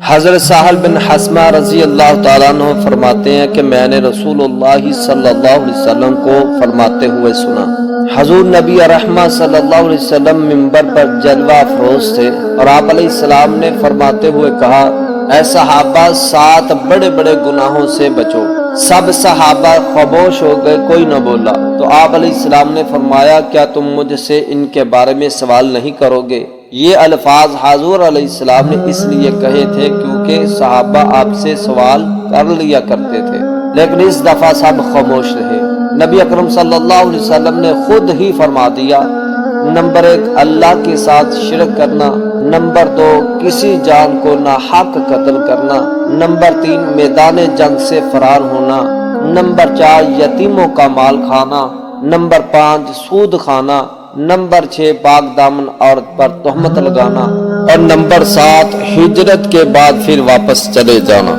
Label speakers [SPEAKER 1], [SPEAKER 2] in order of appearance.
[SPEAKER 1] حضرت سہل بن حثمہ رضی اللہ تعالیٰ عنہ فرماتے ہیں کہ میں نے رسول اللہ صلی اللہ علیہ وسلم کو فرماتے ہوئے سنا۔ حضور نبی رحمہ صلی اللہ علیہ وسلم منبر پر جلوہ افروز تھے اور آپ علیہ السلام نے فرماتے ہوئے کہا، اے صحابہ 7 بڑے بڑے گناہوں سے بچو۔ سب صحابہ خاموش ہو گئے، کوئی نہ بولا۔ تو آپ علیہ السلام نے فرمایا، کیا تم مجھ سے ان کے بارے میں سوال نہیں کرو گے؟ یہ الفاظ حضور علیہ السلام نے اس لیے کہے تھے کیونکہ صحابہ آپ سے سوال کر لیا کرتے تھے، لیکن اس دفعہ سب خاموش رہے۔ نبی اکرم صلی اللہ علیہ وسلم نے خود ہی فرما دیا، نمبر 1 اللہ کے ساتھ شرک کرنا، نمبر 2 کسی جان کو ناحق قتل کرنا، نمبر 3 میدان جنگ سے فرار ہونا، نمبر 4 یتیموں کا مال کھانا، نمبر 5 سود کھانا، نمبر 6 پاک دامن عورت پر تہمت لگانا، اور نمبر 7 ہجرت کے بعد پھر واپس چلے جانا۔